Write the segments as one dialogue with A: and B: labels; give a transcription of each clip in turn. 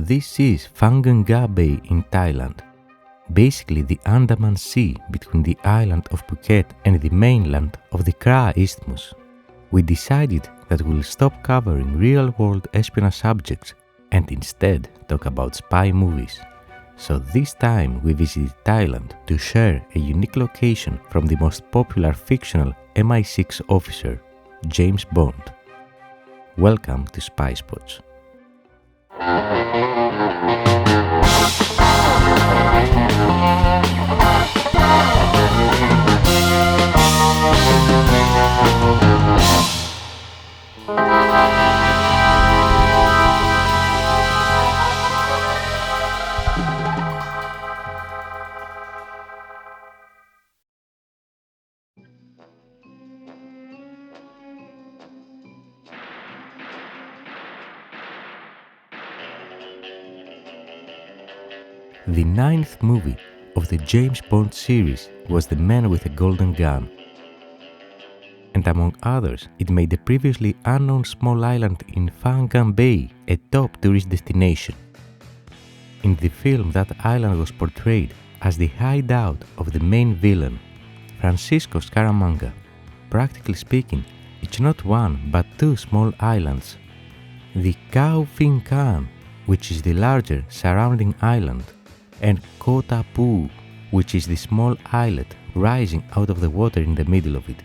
A: This is Phang Bay in Thailand, basically the Andaman Sea between the island of Phuket and the mainland of the Kra Isthmus. We decided that we'll stop covering real-world espionage subjects and instead talk about spy movies. So this time we visited Thailand to share a unique location from the most popular fictional MI6 officer, James Bond. Welcome to Spy Spots. The ninth movie of the James Bond series was The Man with a Golden Gun. And among others, it made the previously unknown small island in Phang Nga Bay a top tourist destination. In the film, that island was portrayed as the hideout of the main villain, Francisco Scaramanga. Practically speaking, it's not one but two small islands. The Khao Phin Khan, which is the larger surrounding island, and Koh Tha Phu, which is the small islet rising out of the water in the middle of it.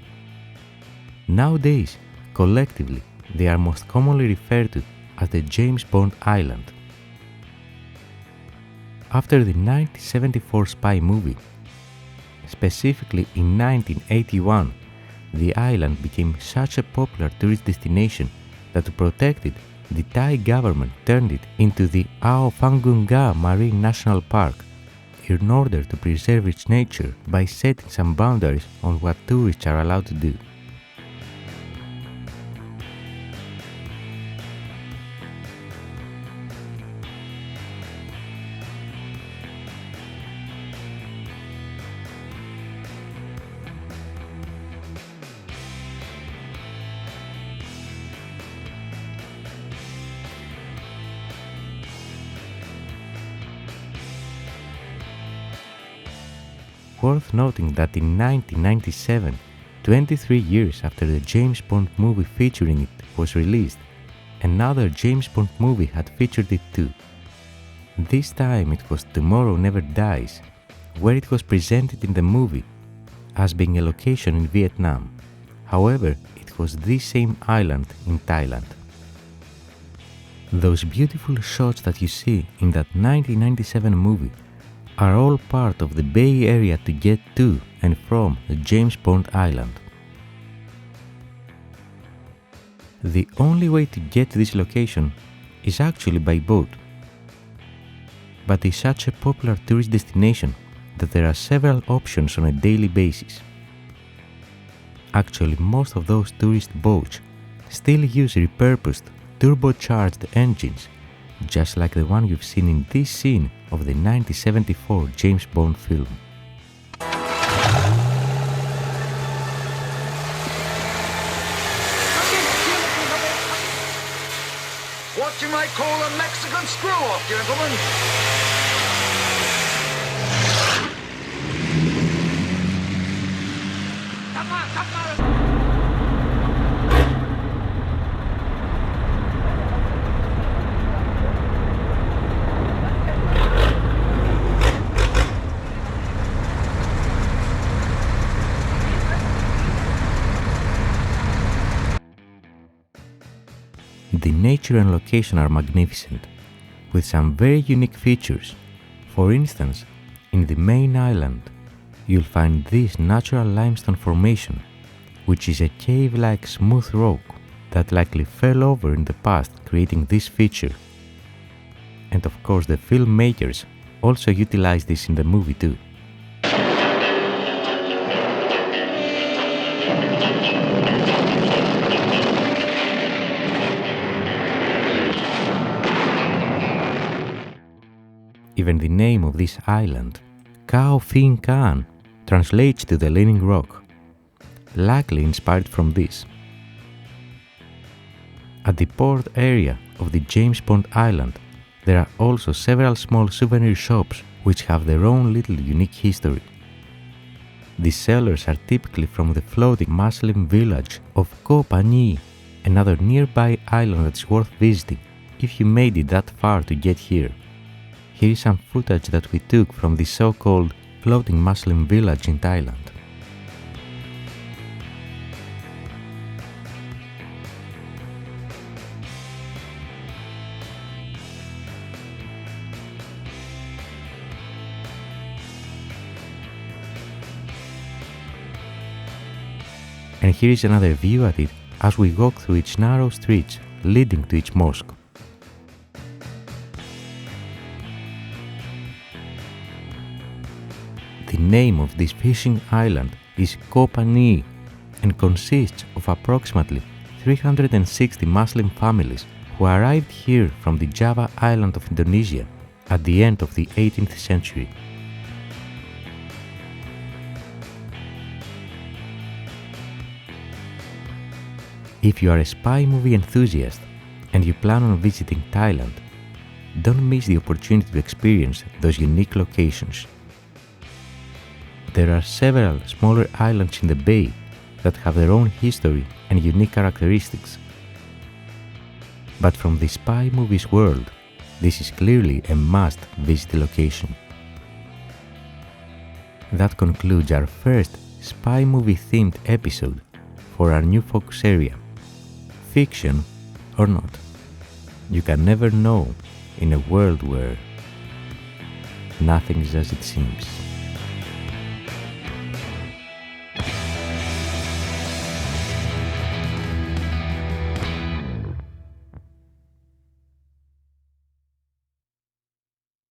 A: Nowadays, collectively, they are most commonly referred to as the James Bond Island. After the 1974 spy movie, specifically in 1981, the island became such a popular tourist destination that to protect it, the Thai government turned it into the Ao Phangun Nga Marine National Park in order to preserve its nature by setting some boundaries on what tourists are allowed to do. Worth noting that in 1997, 23 years after the James Bond movie featuring it was released, another James Bond movie had featured it too. This time it was Tomorrow Never Dies, where it was presented in the movie as being a location in Vietnam. However, it was the same island in Thailand. Those beautiful shots that you see in that 1997 movie are all part of the Bay Area to get to and from the James Bond Island. The only way to get to this location is actually by boat, but it's such a popular tourist destination that there are several options on a daily basis. Actually, most of those tourist boats still use repurposed turbocharged engines, just like the one you've seen in this scene of the 1974 James Bond film.
B: What you might call a Mexican screw-off, gentlemen.
A: The nature and location are magnificent, with some very unique features. For instance, in the main island, you'll find this natural limestone formation, which is a cave-like smooth rock that likely fell over in the past, creating this feature. And of course, the filmmakers also utilized this in the movie too. Even the name of this island, Khao Phin Khan, translates to the Leaning Rock, likely inspired from this. At the port area of the James Bond Island, There are also several small souvenir shops which have their own little unique history. These sellers are typically from the floating Muslim village of Koh Phangan, another nearby island that's worth visiting if you made it that far to get here. Here is some footage that we took from the so-called floating Muslim village in Thailand. And here is another view at it as we walk through its narrow streets leading to its mosque. The name of this fishing island is Koh Phangan and consists of approximately 360 Muslim families who arrived here from the Java island of Indonesia at the end of the 18th century. If you are a spy movie enthusiast and you plan on visiting Thailand, don't miss the opportunity to experience those unique locations. There are several smaller islands in the bay that have their own history and unique characteristics. But from the spy movies world, this is clearly a must-visit location. That concludes our first spy movie-themed episode for our new focus area. Fiction or not, you can never know in a world where nothing is as it seems.